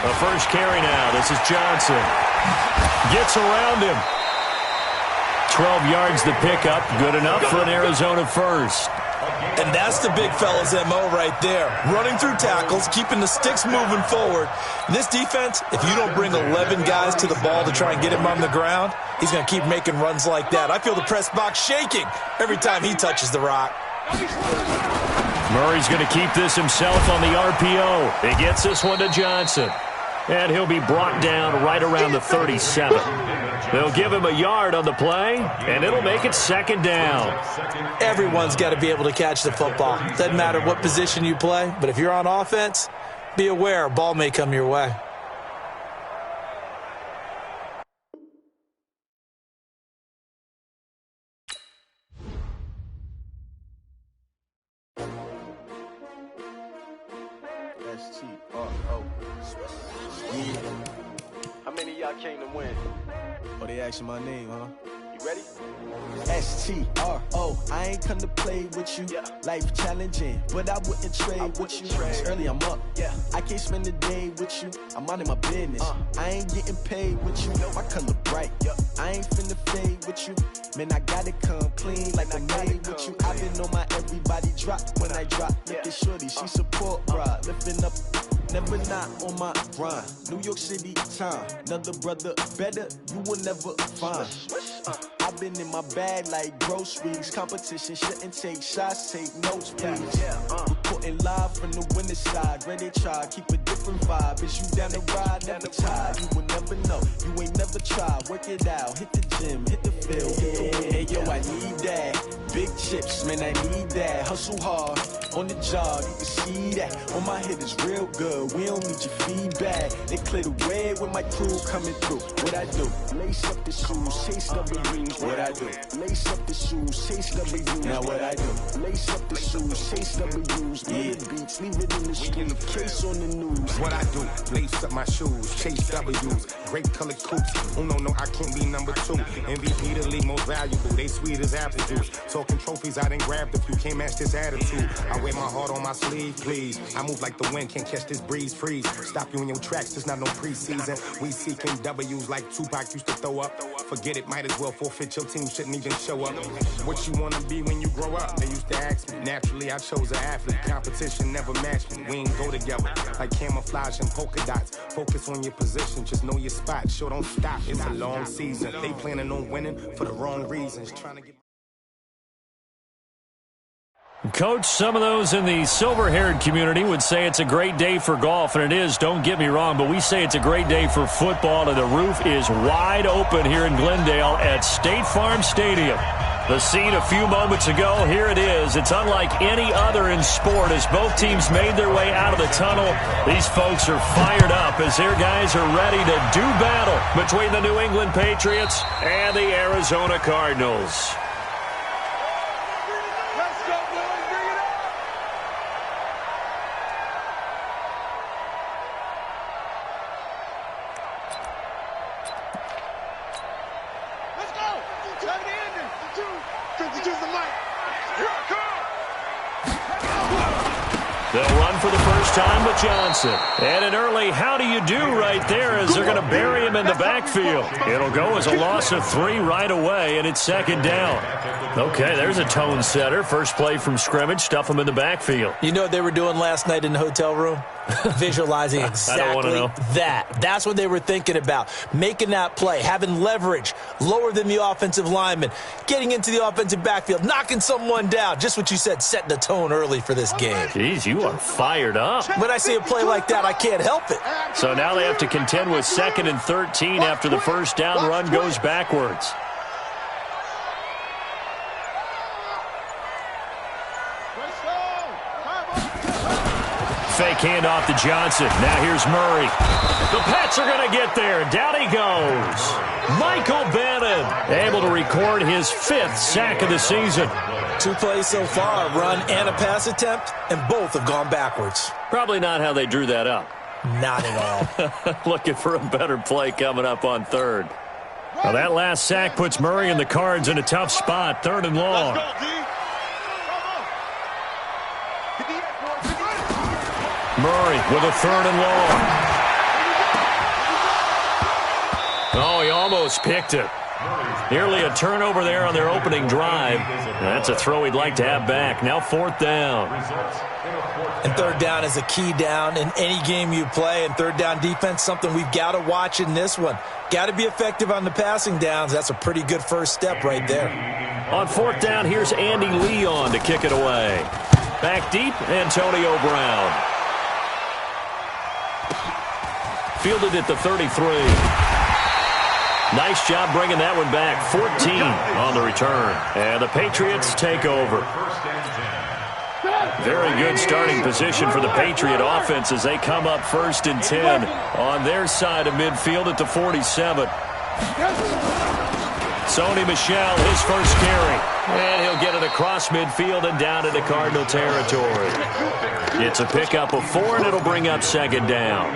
The first carry now. This is Johnson. Gets around him. 12 yards the pickup. Good enough for an Arizona first. And that's the big fella's MO right there. Running through tackles, keeping the sticks moving forward. This defense, if you don't bring 11 guys to the ball to try and get him on the ground, he's going to keep making runs like that. I feel the press box shaking every time he touches the rock. Murray's going to keep this himself on the RPO. He gets this one to Johnson. And he'll be brought down right around the 37. They'll give him a yard on the play, and it'll make it second down. Everyone's got to be able to catch the football. Doesn't matter what position you play, but if you're on offense, be aware a ball may come your way. How many of y'all came to win? Oh, they asking my name, huh? You ready? STRO, I ain't come to play with you. Yeah. Life challenging, but I wouldn't trade with you. It's early, I'm up. Yeah. I can't spend the day with you. I'm minding my business. I ain't getting paid with you. My color bright. I ain't finna fade with you. Man, I gotta come clean like I made with you. I've been on my everybody drop when I drop. Look at shorty, she support rod. Lifting up, never not on my grind. New York City time. Another brother better, you will never find. I've been in my bag like groceries. Competition shouldn't take shots, take notes, please. Reporting live from the winning side. Ready to try, keep a different vibe. Is you down the ride, never tired. You will never know, you ain't never tried. Work it out, hit the gym, hit the field. Hey, yo, I need that. Big chips, man, I need that. Hustle hard, on the job, you can see that. On my head is real good, we don't need your feedback. They clear the way with my crew coming through. What I do? Lace up the shoes, chase W's. What I do? Lace up the shoes, chase W's. Now what I do? Lace up the shoes, chase W's. Yeah, beats, leave it in the street, case on the news. What I do? Lace up my shoes, chase W's. Great colored coops. Oh no, I can't be number 2. MVP the league most valuable. They sweet as apple juice. Talking trophies, I done grabbed a few. Can't match this attitude. I wear my heart on my sleeve, please. I move like the wind, can't catch this breeze, freeze. Stop you in your tracks, there's not no preseason. We seeking W's like Tupac used to throw up. Forget it, might as well forfeit. Your team shouldn't even show up. What you wanna be when you grow up? They used to ask me. Naturally, I chose an athlete. Competition never matched me. We ain't go together like camouflage and polka dots. Focus on your position, just know your spot. Sure, don't stop. It's a long season. They planning on winning for the wrong reasons. Trying to get. Coach, some of those in the silver-haired community would say it's a great day for golf, and it is, don't get me wrong, but we say it's a great day for football, and the roof is wide open here in Glendale at State Farm Stadium. The scene a few moments ago, here it is. It's unlike any other in sport as both teams made their way out of the tunnel. These folks are fired up as their guys are ready to do battle between the New England Patriots and the Arizona Cardinals. They'll run for the first time with Johnson. And an early how do you do right there as they're going to bury him in the backfield. It'll go as a loss of 3 right away, and it's second down. Okay, there's a tone setter. First play from scrimmage, stuff him in the backfield. You know what they were doing last night in the hotel room? Visualizing exactly that. That's what they were thinking about. Making that play, having leverage, lower than the offensive lineman, getting into the offensive backfield, knocking someone down. Just what you said, setting the tone early for this game. Jeez, you are fired up. When I see a play like that, I can't help it. So now they have to contend with 2nd and 13 after the first down run goes backwards. Fake handoff to Johnson. Now here's Murray. The Pats are going to get there. Down he goes. Michael Bannon able to record his 5th sack of the season. 2 plays so far, a run and a pass attempt, and both have gone backwards. Probably not how they drew that up. Not at all. Looking for a better play coming up on 3rd. Now that last sack puts Murray and the Cards in a tough spot. 3rd and long. Murray with a 3rd and long. Oh, he almost picked it. Nearly a turnover there on their opening drive. That's a throw he'd like to have back. Now 4th down. And 3rd down is a key down in any game you play. And 3rd down defense, something we've got to watch in this one. Got to be effective on the passing downs. That's a pretty good first step right there. On 4th down, here's Andy Leon to kick it away. Back deep, Antonio Brown. Fielded at the 33. Nice job bringing that one back. 14 on the return. And the Patriots take over. Very good starting position for the Patriot offense as they come up 1st and 10 on their side of midfield at the 47. Sony Michel, his first carry. And he'll get it across midfield and down into Cardinal territory. It's a pickup of 4, and it'll bring up 2nd down.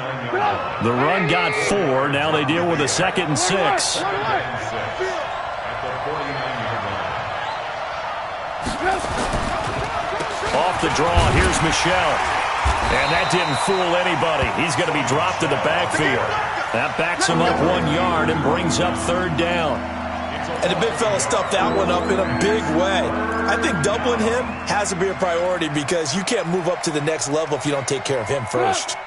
The run got 4. Now they deal with a 2nd and 6. Off the draw, here's Michel. And that didn't fool anybody. He's going to be dropped to the backfield. That backs him up 1 yard and brings up 3rd down. And the big fella stuffed that one up in a big way. I think doubling him has to be a priority because you can't move up to the next level if you don't take care of him first.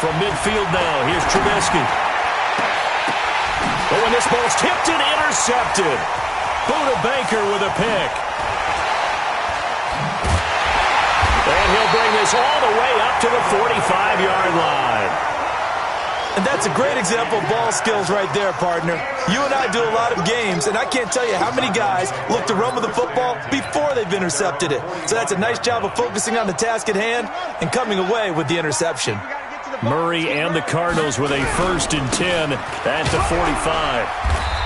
From midfield now, here's Trubisky. Oh, and this ball's tipped and intercepted. Buda Baker with a pick. And he'll bring this all the way up to the 45-yard line. And that's a great example of ball skills right there, partner. You and I do a lot of games, and I can't tell you how many guys look to run with the football before they've intercepted it. So that's a nice job of focusing on the task at hand and coming away with the interception. Murray and the Cardinals with a 1st and 10 at the 45.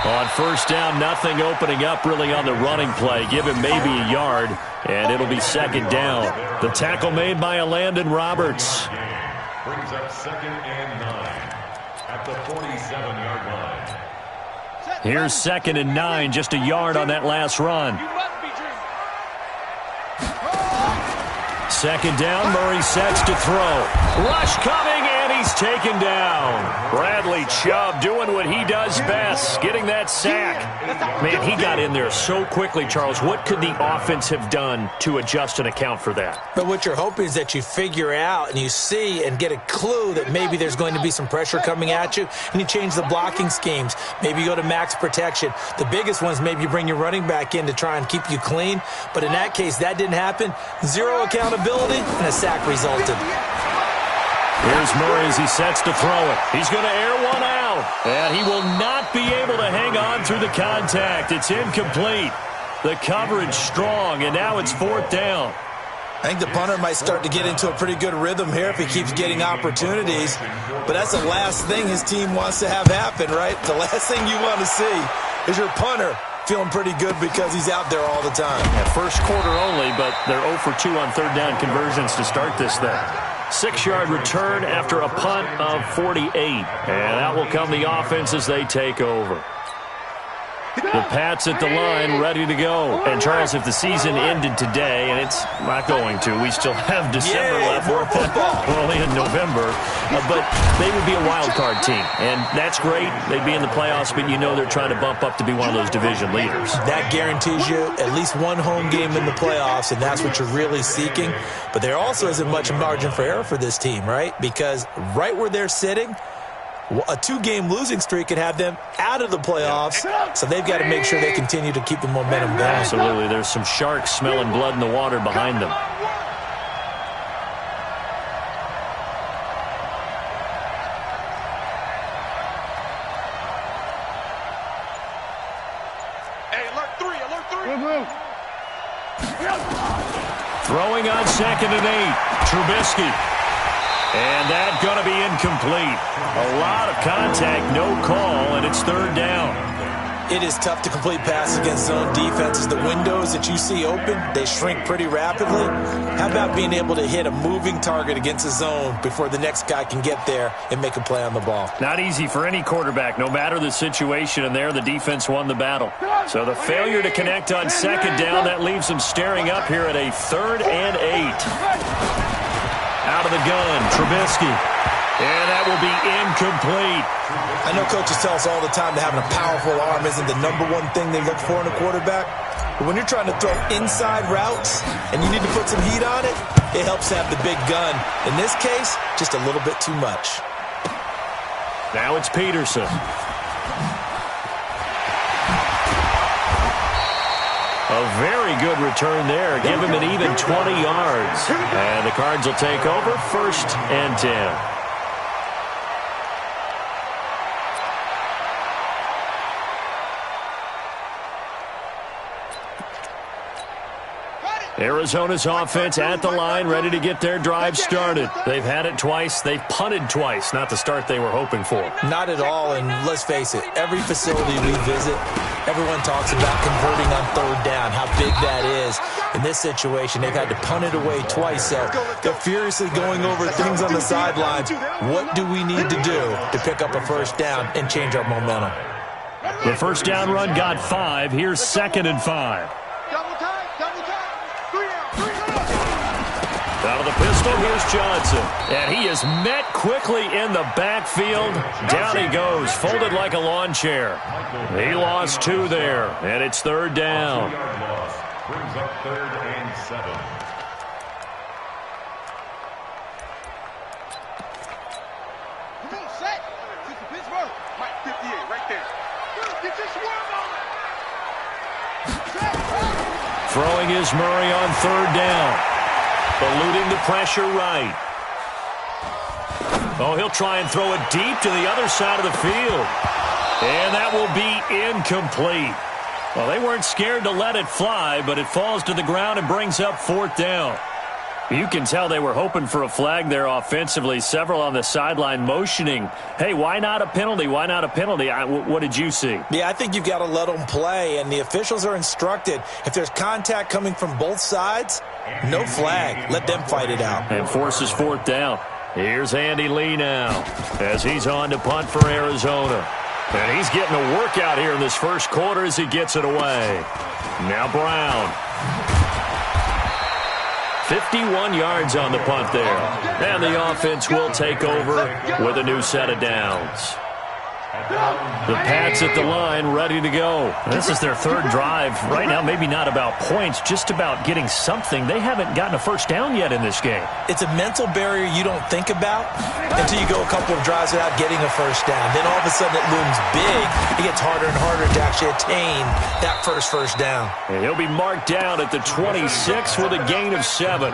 On 1st down, nothing opening up really on the running play. Give him maybe a yard, and it'll be 2nd down. The tackle made by Landon Roberts. Brings up 2nd and 9 at the 47-yard line. Here's 2nd and 9, just a yard on that last run. 2nd down, Murray sets to throw. Rush coming, and he's taken down. Bradley Chubb doing what he does best, getting that sack. Man, he got in there so quickly, Charles. What could the offense have done to adjust and account for that? But what you're hoping is that you figure out and you see and get a clue that maybe there's going to be some pressure coming at you, and you change the blocking schemes. Maybe you go to max protection. The biggest ones, maybe you bring your running back in to try and keep you clean. But in that case, that didn't happen. Zero accountability, and a sack resulted. Here's Murray as he sets to throw it. He's going to air one out, and he will not be able to hang on through the contact. It's incomplete. The coverage strong, and now it's 4th down. I think the punter might start to get into a pretty good rhythm here if he keeps getting opportunities. But that's the last thing his team wants to have happen, right? The last thing you want to see is your punter feeling pretty good because he's out there all the time. Yeah, first quarter only, but they're 0 for 2 on 3rd down conversions to start this thing. 6-yard return after a punt of 48. And that will come the offense as they take over. The Pats at the line, ready to go. And, Charles, if the season ended today, and it's not going to, we still have December left. More football. We're only in November. But they would be a wild card team. And that's great. They'd be in the playoffs, but you know they're trying to bump up to be one of those division leaders. That guarantees you at least one home game in the playoffs, and that's what you're really seeking. But there also isn't much margin for error for this team, right? Because right where they're sitting, a 2-game losing streak could have them out of the playoffs, so they've got to make sure they continue to keep the momentum going. Absolutely. There's some sharks smelling blood in the water behind them. Hey, alert 3. Throwing on 2nd and 8. Trubisky. And that's going to be incomplete. A lot of contact, no call, and it's 3rd down. It is tough to complete passes against zone defenses. The windows that you see open, they shrink pretty rapidly. How about being able to hit a moving target against a zone before the next guy can get there and make a play on the ball? Not easy for any quarterback, no matter the situation, and there the defense won the battle. So the failure to connect on 2nd down, that leaves them staring up here at a 3rd and 8. Out of the gun, Trubisky. And that will be incomplete. I know coaches tell us all the time that having a powerful arm isn't the #1 thing they look for in a quarterback. But when you're trying to throw inside routes and you need to put some heat on it, it helps to have the big gun. In this case, just a little bit too much. Now it's Peterson. A very good return there. Give him an even 20 yards. And the Cards will take over 1st and 10. Arizona's offense at the line, ready to get their drive started. They've had it twice. They've punted twice. Not the start they were hoping for. Not at all, and let's face it, every facility we visit, everyone talks about converting on 3rd down, how big that is. In this situation, they've had to punt it away twice, so they're furiously going over things on the sidelines. What do we need to do to pick up a 1st down and change our momentum? The 1st down run got 5. Here's 2nd and 5. Out of the pistol, here's Johnson. And he is met quickly in the backfield. Down he goes, folded like a lawn chair. He lost 2 there, and it's 3rd down. Brings up 3rd and 7. Come on, set. This is Pittsburgh. Mike 58, right there. Get your swerve on. Throwing is Murray on 3rd down. Eluding the pressure right. Oh, he'll try and throw it deep to the other side of the field. And that will be incomplete. Well, they weren't scared to let it fly, but it falls to the ground and brings up 4th down. You can tell they were hoping for a flag there offensively. Several on the sideline motioning, hey, why not a penalty? Why not a penalty? What did you see? Yeah, I think you've got to let them play, and the officials are instructed. If there's contact coming from both sides, no flag. Let them fight it out. And forces 4th down. Here's Andy Lee now as he's on to punt for Arizona. And he's getting a workout here in this 1st quarter as he gets it away. Now Brown. 51 yards on the punt there. And the offense will take over with a new set of downs. The Pats at the line, ready to go. This is their 3rd drive. Right now, maybe not about points, just about getting something. They haven't gotten a 1st down yet in this game. It's a mental barrier you don't think about until you go a couple of drives without getting a 1st down. Then all of a sudden it looms big. It gets harder and harder to actually attain that first down. And he'll be marked down at the 26 with a gain of 7.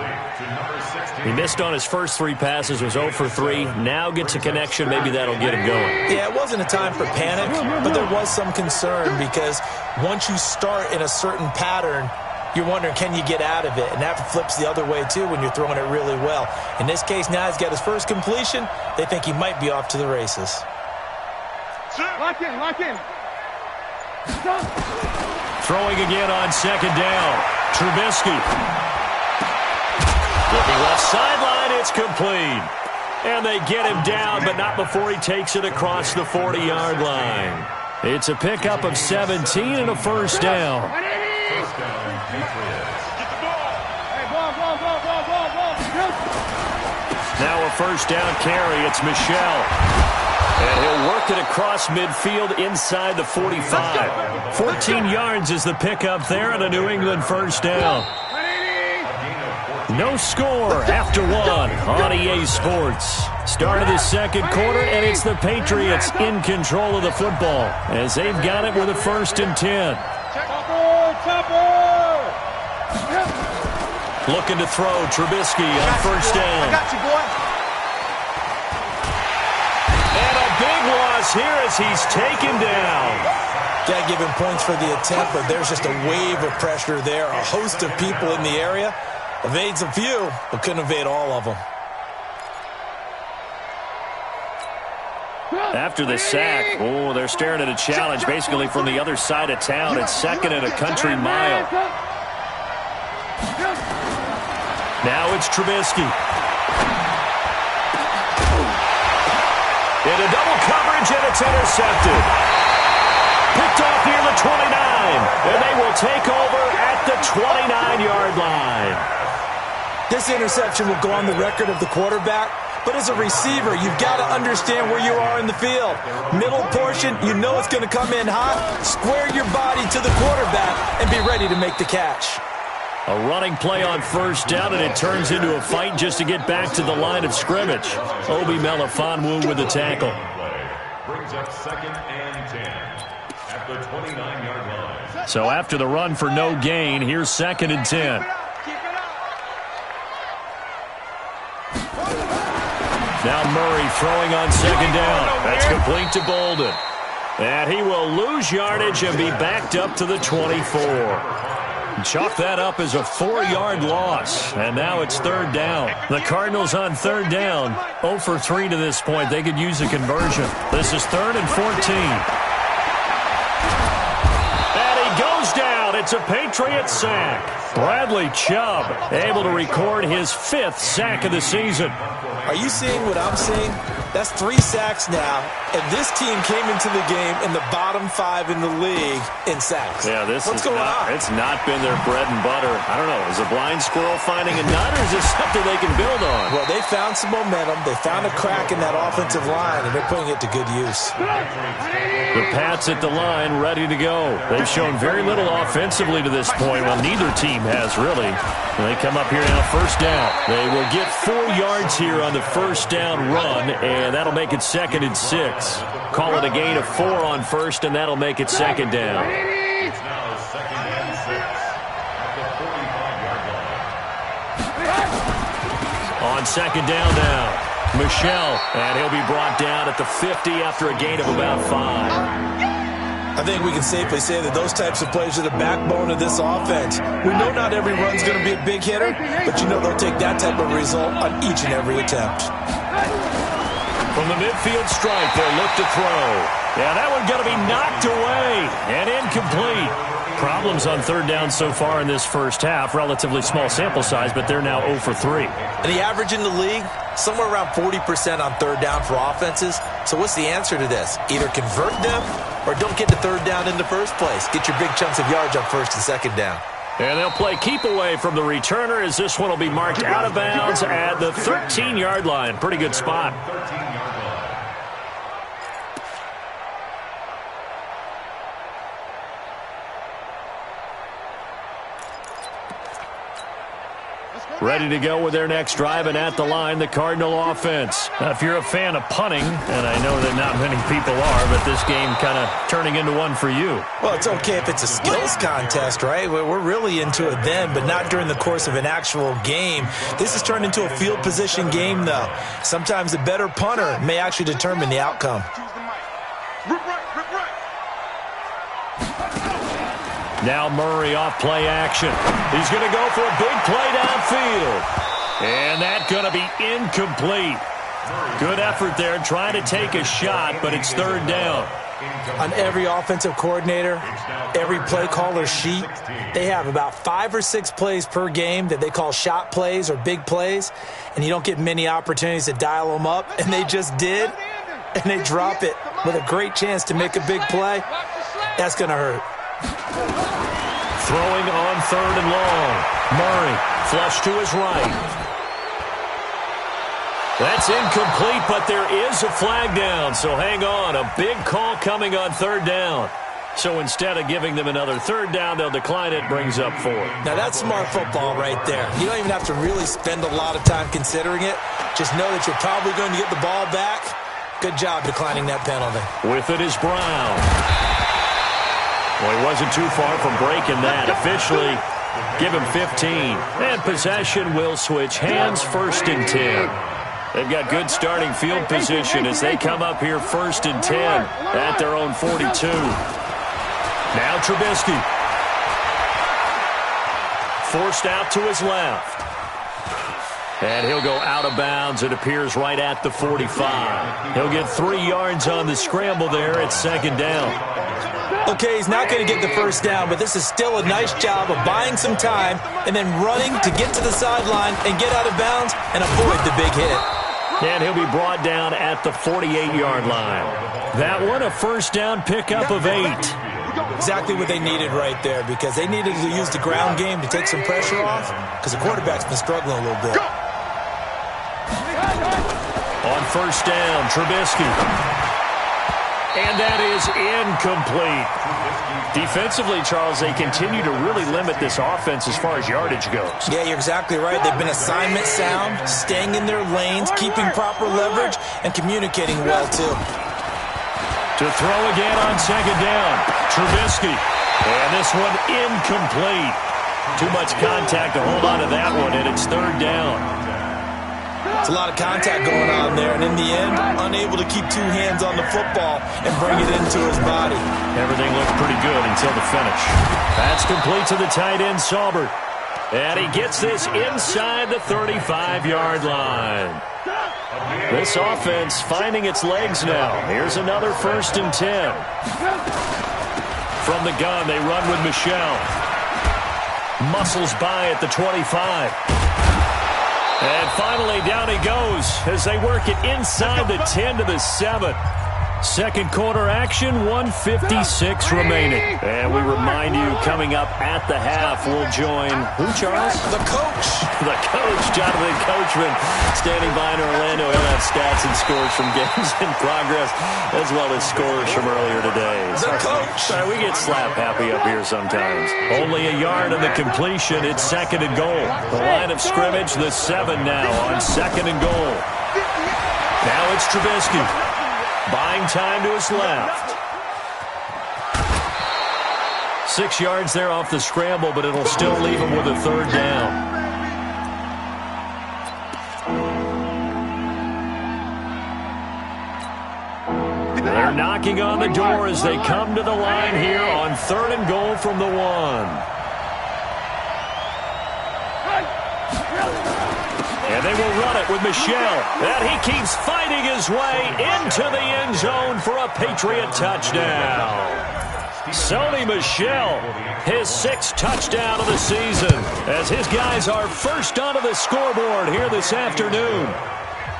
He missed on his first 3 passes, was 0 for 3. Now gets a connection. Maybe that'll get him going. Yeah, it wasn't a time for panic, but there was some concern because once you start in a certain pattern, you're wondering, can you get out of it? And that flips the other way, too, when you're throwing it really well. In this case, now he's got his first completion. They think he might be off to the races. Lock in, lock in. Throwing again on 2nd down. Trubisky. Looking left sideline, it's complete. And they get him down, but not before he takes it across the 40-yard line. It's a pickup of 17 and a 1st down. First down, Patriots. Hey, ball. Now a 1st down carry. It's Michel. And he'll work it across midfield inside the 45. 14 yards is the pickup there and a New England 1st down. No score after 1 on EA Sports. Start of the 2nd quarter, and it's the Patriots in control of the football as they've got it with a 1st and 10. Looking to throw, Trubisky on 1st down. I got you, boy. And a big loss here as he's taken down. Got to give him points for the attempt, but there's just a wave of pressure there. A host of people in the area. Evades a few, but couldn't evade all of them. After the sack, they're staring at a challenge basically from the other side of town. It's 2nd and a country mile. Now it's Trubisky. Into double coverage, and it's intercepted. Picked off near the 29, and they will take over at the 29-yard line. This interception will go on the record of the quarterback, but as a receiver, you've got to understand where you are in the field. Middle portion, you know it's going to come in hot. Square your body to the quarterback and be ready to make the catch. A running play on first down, and it turns into a fight just to get back to the line of scrimmage. Obi Melifonwu with the tackle. Brings up 2nd and 10 at the 29-yard line. So after the run for no gain, here's 2nd and 10. Now Murray throwing on 2nd down. That's complete to Bolden. And he will lose yardage and be backed up to the 24. Chalk that up as a 4-yard loss. And now it's 3rd down. The Cardinals on 3rd down. 0 for 3 to this point. They could use a conversion. This is 3rd and 14. And he goes down. It's a Patriots sack. Bradley Chubb able to record his 5th sack of the season. Are you seeing what I'm seeing? That's 3 sacks now, and this team came into the game in the bottom 5 in the league in sacks. Yeah, What's going on? It's not been their bread and butter. I don't know. Is a blind squirrel finding a nut, or is this something they can build on? Well, they found some momentum. They found a crack in that offensive line, and they're putting it to good use. The Pats at the line, ready to go. They've shown very little offensively to this point. Well, neither team has really. They come up here now, 1st down. They will get 4 yards here on the 1st down run, and that'll make it 2nd and 6. Call it a gain of 4 on 1st, and that'll make it 2nd down. It's now 2nd and 6 at the 45-yard line. On 2nd down now, Michelle, and he'll be brought down at the 50 after a gain of about 5. I think we can safely say that those types of plays are the backbone of this offense. We know not every run's going to be a big hitter, but you know they'll take that type of result on each and every attempt. From the midfield stripe, they'll look to throw. Yeah, that one's going to be knocked away and incomplete. Problems on 3rd down so far in this first half. Relatively small sample size, but they're now 0 for 3. And the average in the league, somewhere around 40% on 3rd down for offenses. So what's the answer to this? Either convert them or don't get to 3rd down in the first place. Get your big chunks of yards on 1st and 2nd down. And they'll play keep away from the returner as this one will be marked out of bounds at the 13-yard line. Pretty good spot. 13-yard line. Ready to go with their next drive, and at the line, the Cardinal offense. Now, if you're a fan of punting, and I know that not many people are, but this game kind of turning into one for you. Well, it's okay if it's a skills contest, right? We're really into it then, but not during the course of an actual game. This has turned into a field position game, though. Sometimes the better punter may actually determine the outcome. Now Murray off play action. He's going to go for a big play downfield. And that's going to be incomplete. Good effort there trying to take a shot, but it's 3rd down. On every offensive coordinator, every play caller sheet, they have about 5 or 6 plays per game that they call shot plays or big plays, and you don't get many opportunities to dial them up, and they just did, and they drop it with a great chance to make a big play. That's going to hurt. Throwing on 3rd and long. Murray, flush to his right. That's incomplete, but there is a flag down, so hang on. A big call coming on 3rd down. So instead of giving them another 3rd down, they'll decline it, brings up 4. Now that's smart football right there. You don't even have to really spend a lot of time considering it. Just know that you're probably going to get the ball back. Good job declining that penalty. With it is Brown. Well, he wasn't too far from breaking that. Officially, give him 15. And possession will switch hands, 1st and 10. They've got good starting field position as they come up here 1st and 10 at their own 42. Now Trubisky. Forced out to his left. And he'll go out of bounds. It appears right at the 45. He'll get 3 yards on the scramble there at 2nd down. Okay, he's not going to get the 1st down, but this is still a nice job of buying some time and then running to get to the sideline and get out of bounds and avoid the big hit. And he'll be brought down at the 48-yard line. That one, a 1st down pickup of 8. Exactly what they needed right there, because they needed to use the ground game to take some pressure off, because the quarterback's been struggling a little bit. On first down, Trubisky. And that is incomplete. Defensively, Charles, they continue to really limit this offense as far as yardage goes. Yeah, you're exactly right. They've been assignment sound, staying in their lanes, keeping proper leverage, and communicating well, too. To throw again on second down, Trubisky. And this one incomplete. Too much contact to hold on to that one, and it's third down. It's a lot of contact going on there, and in the end, unable to keep two hands on the football and bring it into his body. Everything looked pretty good until the finish. That's complete to the tight end, Saubert. And he gets this inside the 35-yard line. This offense finding its legs now. Here's another 1st and 10. From the gun, they run with Michel. Muscles by at the 25. And finally, down he goes as they work it inside the 10 to the 7. Second quarter action, 1:56 remaining. And we remind you, coming up at the half, we'll join who, Charles? The coach. The coach, Jonathan Coachman, standing by in Orlando. He'll have stats and scores from games in progress, as well as scores from earlier today. The coach. Sorry, we get slap happy up here sometimes. Only a yard on the completion. It's 2nd and goal. The line of scrimmage, the 7 now on 2nd and goal. Now it's Trubisky. Buying time to his left. 6 yards there off the scramble, but it'll still leave him with a third down. They're knocking on the door as they come to the line here on 3rd and goal from the 1. And they will run it with Michel. And he keeps fighting his way into the end zone for a Patriot touchdown. Sony Michel, his 6th touchdown of the season, as his guys are first onto the scoreboard here this afternoon.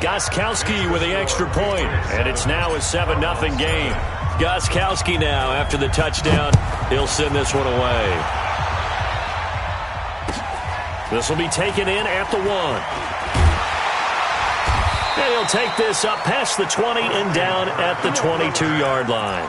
Gostkowski with the extra point, and it's now a 7-0 game. Gostkowski now, after the touchdown, he'll send this one away. This will be taken in at the 1. And he'll take this up past the 20 and down at the 22-yard line.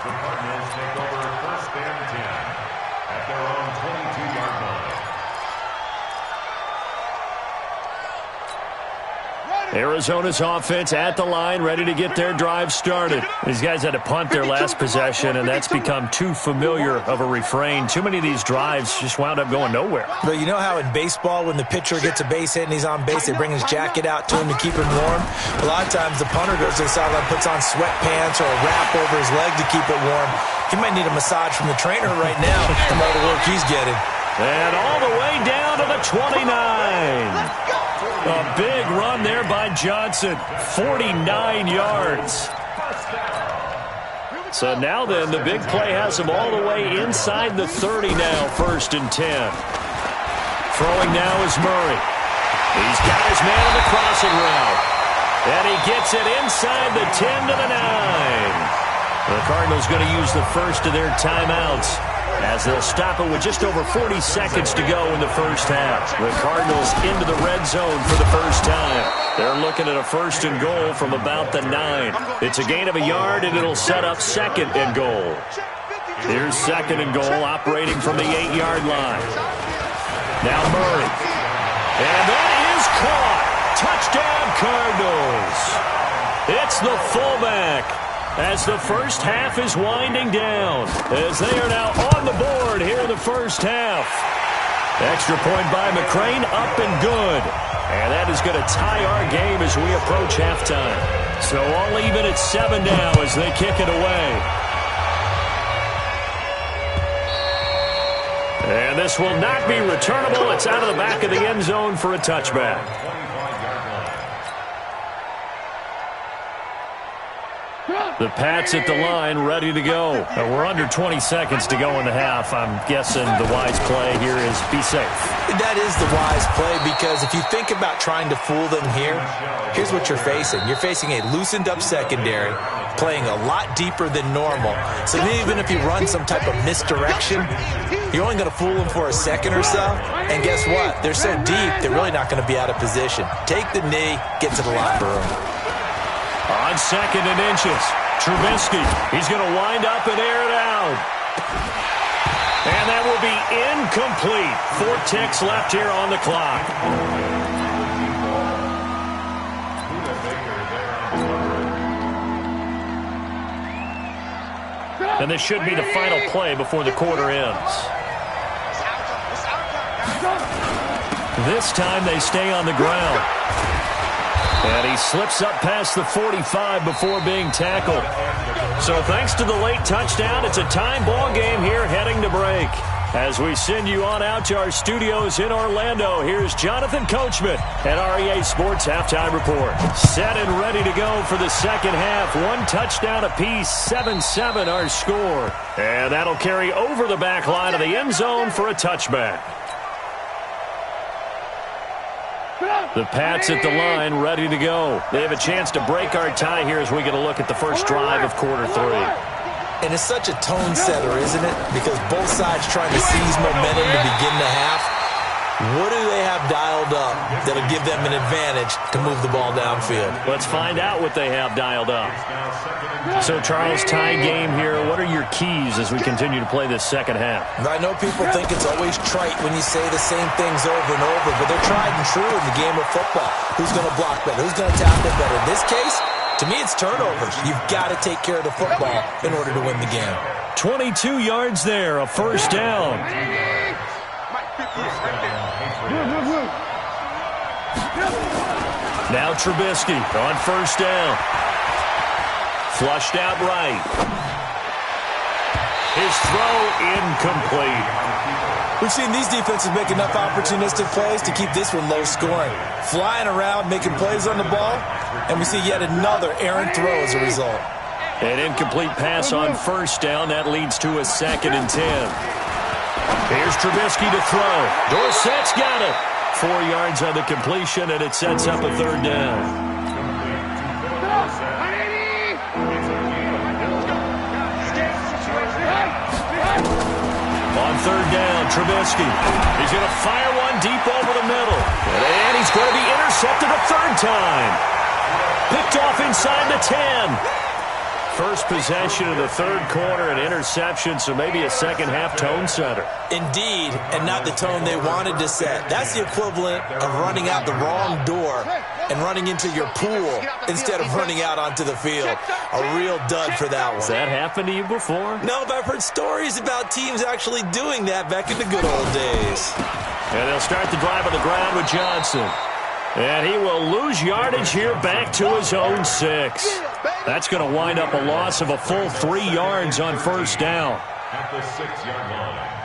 Arizona's offense at the line, ready to get their drive started. These guys had to punt their last possession, and that's become too familiar of a refrain. Too many of these drives just wound up going nowhere. But you know how in baseball, when the pitcher gets a base hit and he's on base, they bring his jacket out to him to keep him warm? A lot of times the punter goes to the sideline, puts on sweatpants or a wrap over his leg to keep it warm. He might need a massage from the trainer right now from all the work he's getting. And all the way down to the 29. A big run there by Johnson, 49 yards. So now then, the big play has him all the way inside the 30 now, 1st and 10. Throwing now is Murray. He's got his man on the crossing route. And he gets it inside the 10 to the 9. The Cardinals going to use the first of their timeouts, as they'll stop it with just over 40 seconds to go in the first half. The Cardinals into the red zone for the first time. They're looking at a 1st and goal from about the 9. It's a gain of a yard, and it'll set up 2nd and goal. Here's 2nd and goal, operating from the 8-yard line. Now Murray. And that is caught. Touchdown, Cardinals. It's the fullback, as the first half is winding down, as they are now on the board here in the first half. Extra point by McCrane, up and good. And that is going to tie our game as we approach halftime. So all even at 7 now as they kick it away. And this will not be returnable. It's out of the back of the end zone for a touchback. The Pats at the line, ready to go. We're under 20 seconds to go in the half. I'm guessing the wise play here is be safe. That is the wise play, because if you think about trying to fool them here, here's what you're facing. You're facing a loosened-up secondary, playing a lot deeper than normal. So even if you run some type of misdirection, you're only going to fool them for a second or so. And guess what? They're so deep, they're really not going to be out of position. Take the knee, get to the locker room. On 2nd and inches, Trubisky, he's going to wind up and air it out. And that will be incomplete. 4 ticks left here on the clock. And this should be the final play before the quarter ends. This time they stay on the ground. And he slips up past the 45 before being tackled. So thanks to the late touchdown, it's a time ball game here heading to break. As we send you on out to our studios in Orlando, here's Jonathan Coachman at REA Sports Halftime Report. Set and ready to go for the second half. 1 touchdown apiece, 7-7 our score. And that'll carry over the back line of the end zone for a touchback. The Pats at the line, ready to go. They have a chance to break our tie here as we get a look at the first drive of quarter 3. And it's such a tone setter, isn't it? Because both sides trying to seize momentum to begin the half. What do they have dialed up that'll give them an advantage to move the ball downfield? Let's find out what they have dialed up. So, Charles, tie game here. What are your keys as we continue to play this second half? I know people think it's always trite when you say the same things over and over, but they're tried and true in the game of football. Who's going to block better? Who's going to tackle better? In this case, to me, it's turnovers. You've got to take care of the football in order to win the game. 22 yards there, a first down. Now Trubisky on first down. Flushed out right. His throw incomplete. We've seen these defenses make enough opportunistic plays to keep this one low scoring. Flying around, making plays on the ball, and we see yet another errant throw as a result. An incomplete pass on first down. That leads to a 2nd and 10. Here's Trubisky to throw. Dorsett's got it. 4 yards on the completion, and it sets up a 3rd down. On 3rd down, Trubisky. He's going to fire one deep over the middle. And he's going to be intercepted a 3rd time. Picked off inside the 10. First possession of the 3rd quarter, an interception, so maybe a second half tone setter. Indeed, and not the tone they wanted to set. That's the equivalent of running out the wrong door and running into your pool instead of running out onto the field. A real dud for that one. Has that happened to you before? No, but I've heard stories about teams actually doing that back in the good old days. And they'll start the drive on the ground with Johnson. And he will lose yardage here back to his own 6. That's going to wind up a loss of a full 3 yards on first down. At the 6-yard line.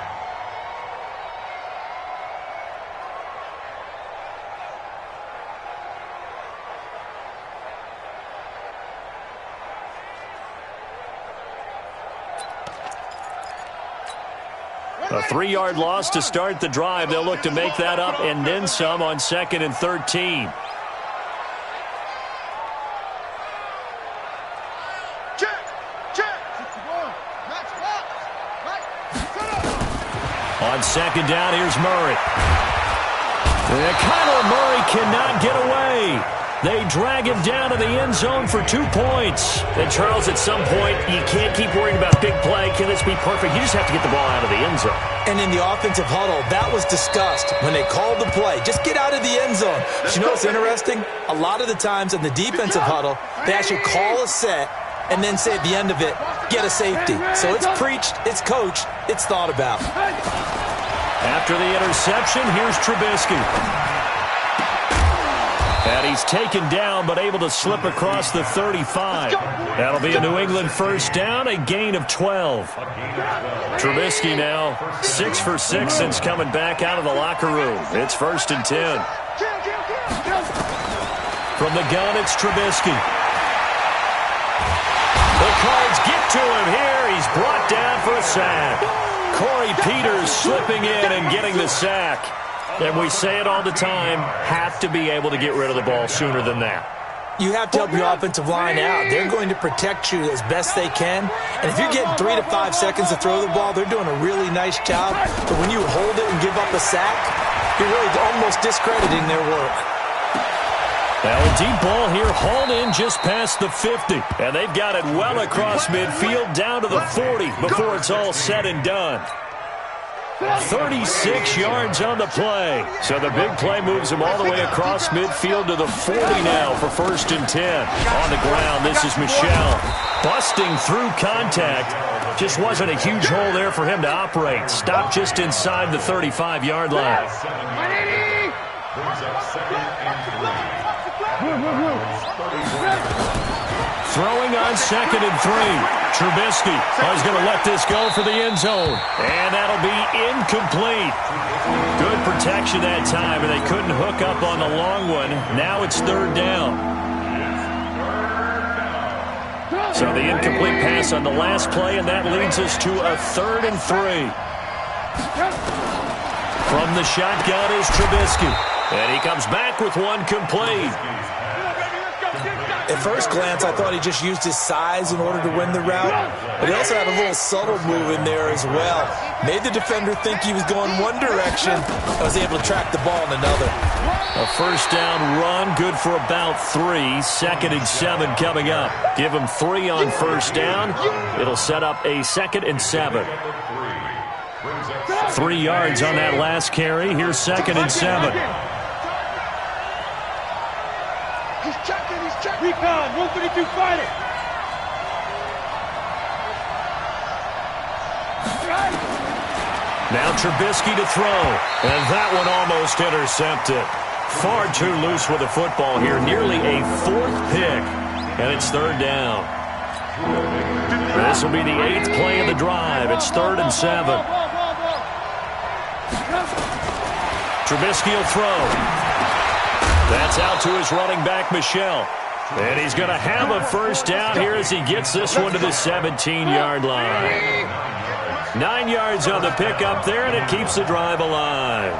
A 3-yard loss to start the drive. They'll look to make that up and then some on 2nd and 13. On 2nd down, here's Murray. And Kyler Murray cannot get away. They drag him down to the end zone for 2 points. And, Charles, at some point, you can't keep worrying about big play. Can this be perfect? You just have to get the ball out of the end zone. And in the offensive huddle, that was discussed when they called the play. Just get out of the end zone. But you know what's interesting? A lot of the times in the defensive huddle, they actually call a set and then say at the end of it, get a safety. So it's preached, it's coached, it's thought about. After the interception, here's Trubisky. And he's taken down, but able to slip across the 35. That'll be a New England first down, a gain of 12. Trubisky now 6 for 6 since coming back out of the locker room. It's 1st and 10. From the gun, it's Trubisky. The cards get to him here. He's brought down for a sack. Corey Peters slipping in and getting the sack. And we say it all the time, have to be able to get rid of the ball sooner than that. You have to help your offensive line out. They're going to protect you as best they can. And if you're getting 3 to 5 seconds to throw the ball, they're doing a really nice job. But when you hold it and give up a sack, you're really almost discrediting their work. Now a deep ball here, hauled in just past the 50. And they've got it well across midfield down to the 40 before it's all said and done. 36 yards on the play. So the big play moves him all the way across midfield to the 40 now for 1st and 10. On the ground, this is Michel. Busting through contact. Just wasn't a huge hole there for him to operate. Stopped just inside the 35-yard line. Throwing on 2nd and 3. Trubisky is going to let this go for the end zone. And that'll be incomplete. Good protection that time, and they couldn't hook up on the long one. Now it's 3rd down. So the incomplete pass on the last play, and that leads us to a 3rd and 3. From the shotgun is Trubisky. And he comes back with one complete. At first glance, I thought he just used his size in order to win the route, but he also had a little subtle move in there as well. Made the defender think he was going one direction, and was able to track the ball in another. A 1st down run, good for about 3. 2nd and 7 coming up. Give him 3 on 1st down. It'll set up a 2nd and 7. 3 yards on that last carry. Here's 2nd and 7. Recon, 132 fighting. Now Trubisky to throw. And that one almost intercepted. Far too loose with the football here. Nearly a 4th pick. And it's 3rd down. This will be the 8th play of the drive. It's 3rd and 7. Trubisky will throw. That's out to his running back, Michel. And he's going to have a 1st down here as he gets this one to the 17-yard line. 9 yards on the pickup there, and it keeps the drive alive.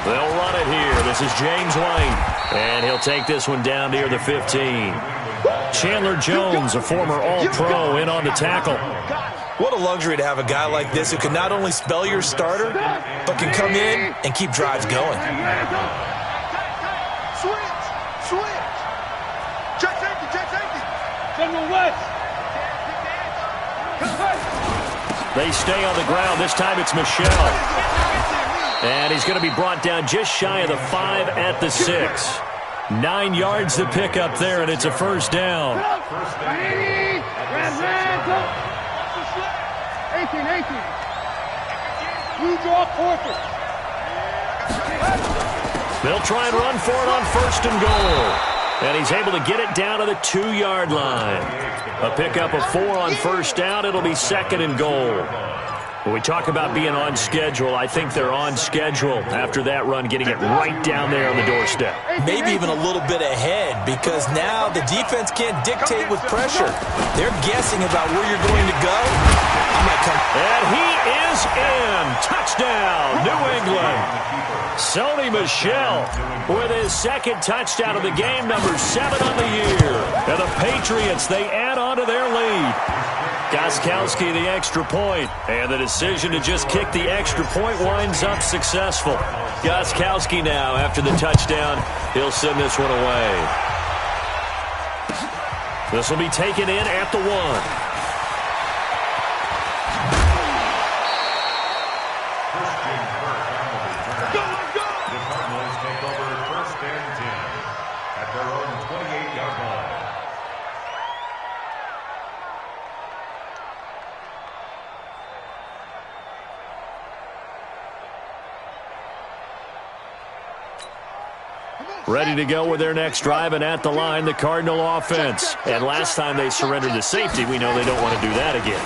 They'll run it here. This is James White. And he'll take this one down near the 15. Chandler Jones, a former All-Pro, in on the tackle. What a luxury to have a guy like this who can not only spell your starter, but can come in and keep drives going. They stay on the ground. This time it's Michel. And he's going to be brought down just shy of the 5 at the 6. 9 yards to pick up there, and it's a 1st down. 18. You draw forfeit. They'll try and run for it on 1st and goal. And he's able to get it down to the 2-yard line. A pickup of 4 on 1st down. It'll be 2nd and goal. When we talk about being on schedule, I think they're on schedule after that run, getting it right down there on the doorstep. Maybe even a little bit ahead, because now the defense can't dictate with pressure. They're guessing about where you're going to go. And he is in. Touchdown, New England. Sony Michel with his 2nd touchdown of the game, number 7 on the year. And the Patriots, they add on to their lead. Gostkowski the extra point, and the decision to just kick the extra point winds up successful. Gostkowski now, after the touchdown, he'll send this one away. This will be taken in at the 1. Ready to go with their next drive, and at the line, the Cardinal offense. And last time they surrendered the safety, we know they don't want to do that again.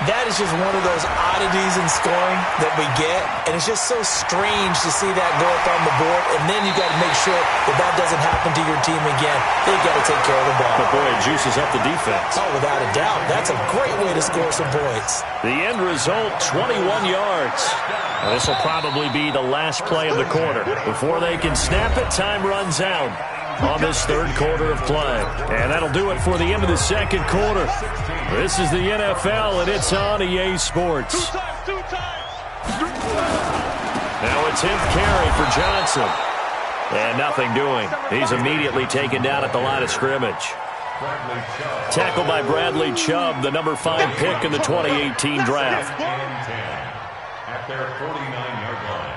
That is just one of those oddities in scoring that we get, and it's just so strange to see that go up on the board, and then you got to make sure that that doesn't happen to your team again. They got to take care of the ball. But, boy, it juices up the defense. Oh, without a doubt. That's a great way to score some points. The end result, 21 yards. This will probably be the last play of the quarter. Before they can snap it, time runs out on this third quarter of play. And that'll do it for the end of the second quarter. This is the NFL, and it's on EA Sports. Now a 10th carry for Johnson. And nothing doing. He's immediately taken down at the line of scrimmage. Tackled by Bradley Chubb, the number 5 pick in the 2018 draft. At their 49-yard line.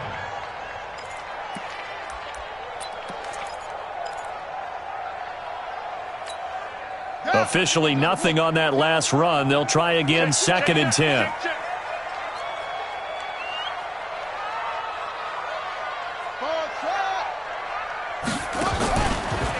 Officially nothing on that last run. They'll try again, 2nd and 10.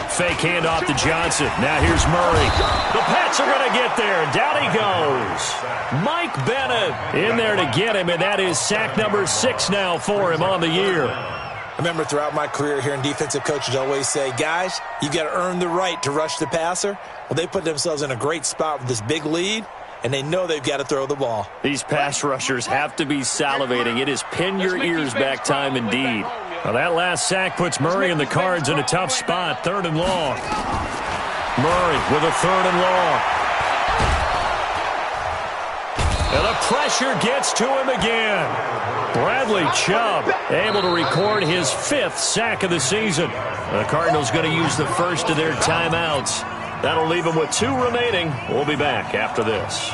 Fake handoff to Johnson. Now here's Murray. The Pats are going to get there. Down he goes. Mike Bennett in there to get him, and that is sack number 6 now for him on the year. I remember throughout my career hearing defensive coaches always say, guys, you got to earn the right to rush the passer. Well, they put themselves in a great spot with this big lead, and they know they've got to throw the ball. These pass rushers have to be salivating. It is pin your ears back time indeed. Well, that last sack puts Murray and the Cards in a tough spot. 3rd and long. Murray with a 3rd and long. And the pressure gets to him again. Bradley Chubb able to record his 5th sack of the season. The Cardinals going to use the first of their timeouts. That'll leave them with 2 remaining. We'll be back after this.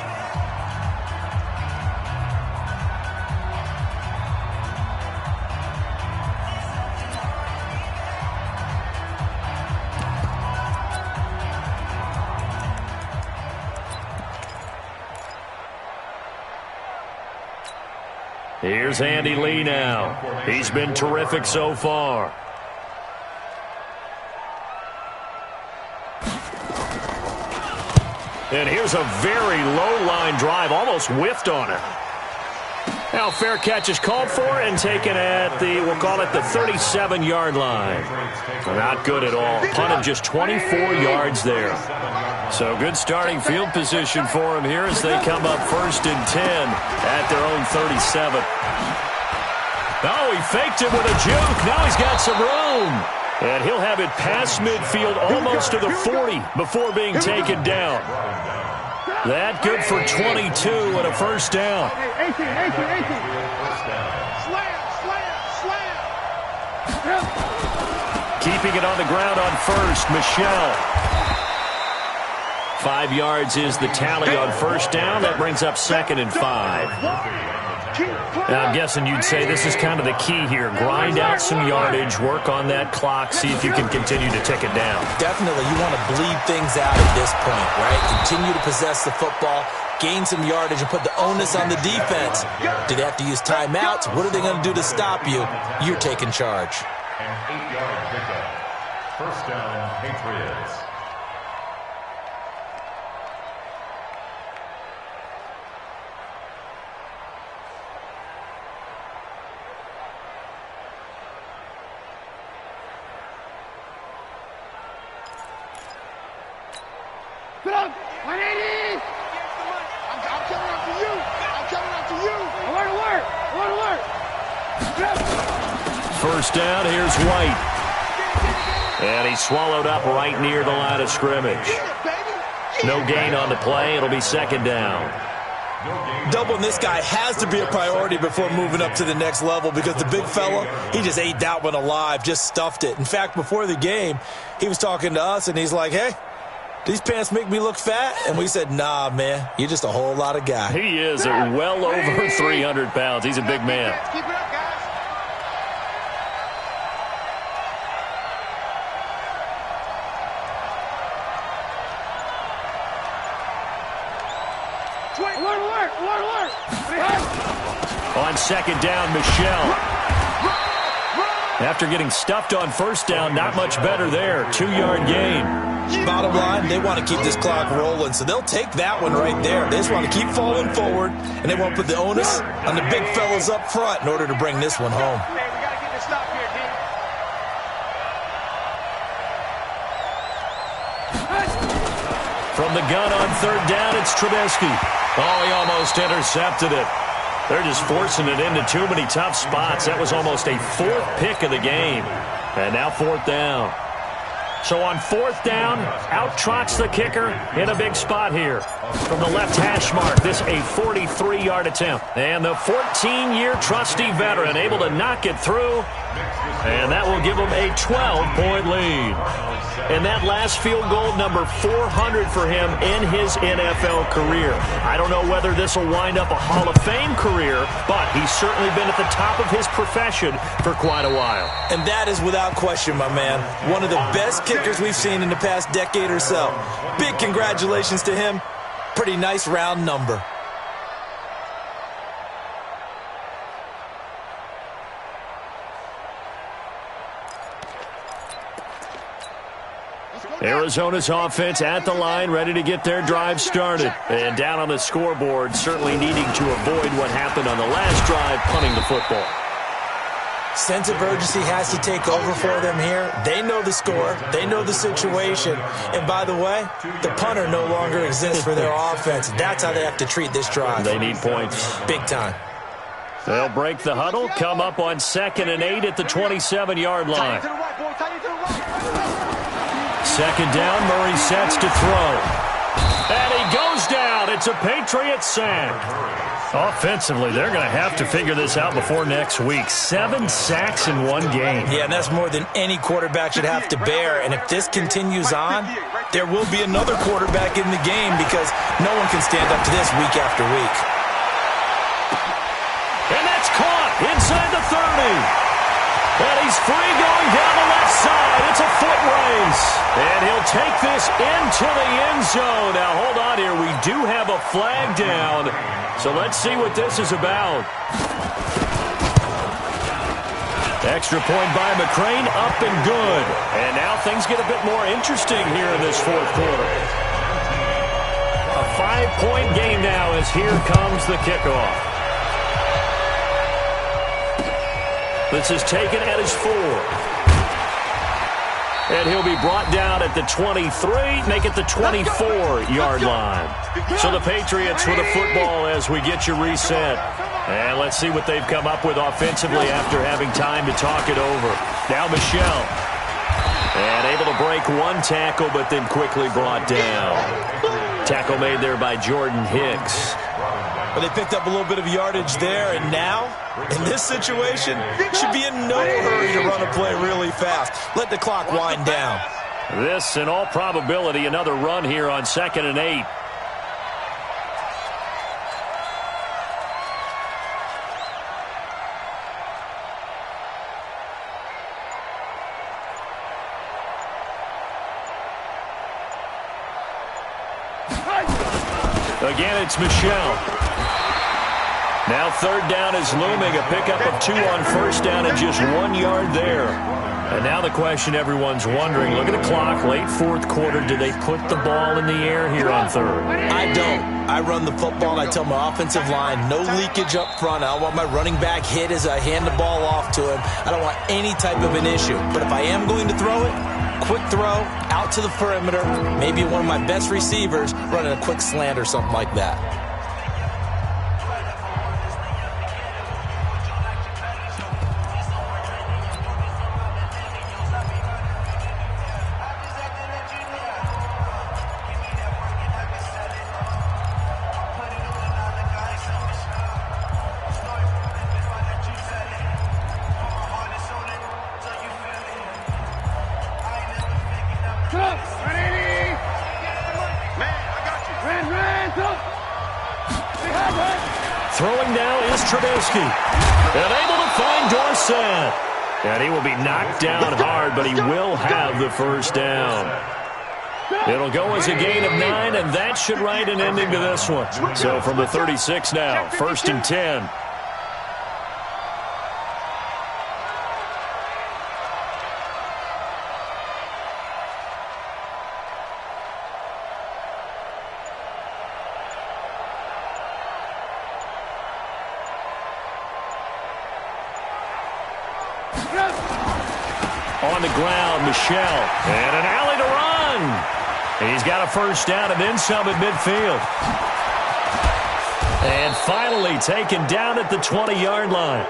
Here's Andy Lee now. He's been terrific so far. And here's a very low-line drive, almost whiffed on it. Now fair catch is called for and taken at the, we'll call it the 37-yard line. Not good at all. Punt of just 24 yards there. So good starting field position for him here as they come up 1st and 10 at their own 37. Oh, he faked it with a juke. Now he's got some room. And he'll have it past midfield almost to the 40 before being taken down. That good for 22 and a 1st down. Keeping it on the ground on 1st, Michelle. 5 yards is the tally on 1st down. That brings up 2nd and 5. Now, I'm guessing you'd say this is kind of the key here. Grind out some yardage, work on that clock, see if you can continue to tick it down. Definitely, you want to bleed things out at this point, right? Continue to possess the football, gain some yardage, and put the onus on the defense. Do they have to use timeouts? What are they going to do to stop you? You're taking charge. An 8-yard pickup. 1st down, Patriots. Put up 180. I'm coming after you. I'm coming after you. I want to work. 1st down, here's White. And he swallowed up right near the line of scrimmage. No gain on the play. It'll be 2nd down. Doubling this guy has to be a priority before moving up to the next level because the big fella, he just ate that one alive, just stuffed it. In fact, before the game, he was talking to us, and he's like, hey, these pants make me look fat? And we said, nah, man, you're just a whole lot of guy. He is well over 300 pounds. He's a big man. Keep it up, guys. Alert. On 2nd down, Michelle. After getting stuffed on 1st down, not much better there. 2-yard gain. Bottom line, they want to keep this clock rolling, so they'll take that one right there. They just want to keep falling forward, and they want to put the onus on the big fellas up front in order to bring this one home. Man, we got to get this stop here, D. From the gun on third down, it's Trubisky. Oh, he almost intercepted it. They're just forcing it into too many tough spots. That was almost a fourth pick of the game. And now fourth down. So on fourth down, out trots the kicker in a big spot here. From the left hash mark, this a 43-yard attempt. And the 14-year trusty veteran able to knock it through. And that will give them a 12-point lead. And that last field goal, number 400 for him in his NFL career. I don't know whether this will wind up a Hall of Fame career, but he's certainly been at the top of his profession for quite a while. And that is without question, my man, one of the best kickers we've seen in the past decade or so. Big congratulations to him. Pretty nice round number. Arizona's offense at the line, ready to get their drive started. And down on the scoreboard, certainly needing to avoid what happened on the last drive, punting the football. Sense of urgency has to take over for them here. They know the score. They know the situation. And by the way, the punter no longer exists for their offense. That's how they have to treat this drive. They need points. Big time. They'll break the huddle, come up on 2nd and 8 at the 27-yard line. Second down, Murray sets to throw. And he goes down. It's a Patriot sack. Offensively, they're going to have to figure this out before next week. 7 sacks in one game. Yeah, and that's more than any quarterback should have to bear. And if this continues on, there will be another quarterback in the game because no one can stand up to this week after week. And that's caught inside the 30. And he's free going down the left side. It's a foot race. And he'll take this into the end zone. Now, hold on here. We do have a flag down. So let's see what this is about. Extra point by McCrane, up and good. And now things get a bit more interesting here in this fourth quarter. A 5-point game now as here comes the kickoff. This is taken at his 4. And he'll be brought down at the 23, make it the 24-yard line. So the Patriots with a football as we get you reset. And let's see what they've come up with offensively after having time to talk it over. Now Michel. And able to break one tackle, but then quickly brought down. Tackle made there by Jordan Hicks. Well, they picked up a little bit of yardage there, and now, in this situation, should be in no hurry to run a play really fast. Let the clock wind down. This, in all probability, another run here on 2nd and 8. Again, it's Michel. Now 3rd down is looming, a pickup of 2 on 1st down and just 1 yard there. And now the question everyone's wondering, look at the clock, late 4th quarter, do they put the ball in the air here on 3rd? I don't. I run the football and I tell my offensive line, no leakage up front. I don't want my running back hit as I hand the ball off to him. I don't want any type of an issue. But if I am going to throw it, quick throw, out to the perimeter, maybe one of my best receivers running a quick slant or something like that. Throwing now is Trubisky. And able to find Dorsett. And he will be knocked down hard, but he will have the first down. It'll go as a gain of 9, and that should write an ending to this one. So from the 36 now, 1st and 10. On the ground, Michelle. And an alley to run. He's got a first down and then some at midfield. And finally taken down at the 20-yard line.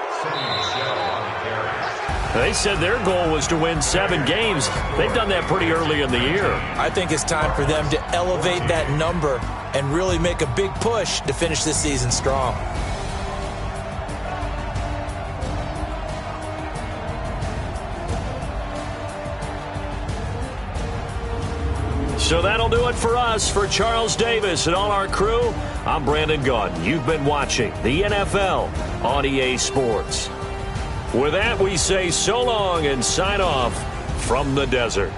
They said their goal was to win 7 games. They've done that pretty early in the year. I think it's time for them to elevate that number and really make a big push to finish this season strong. So that'll do it for us. For Charles Davis and all our crew, I'm Brandon Gaudin. You've been watching the NFL on EA Sports. With that, we say so long and sign off from the desert.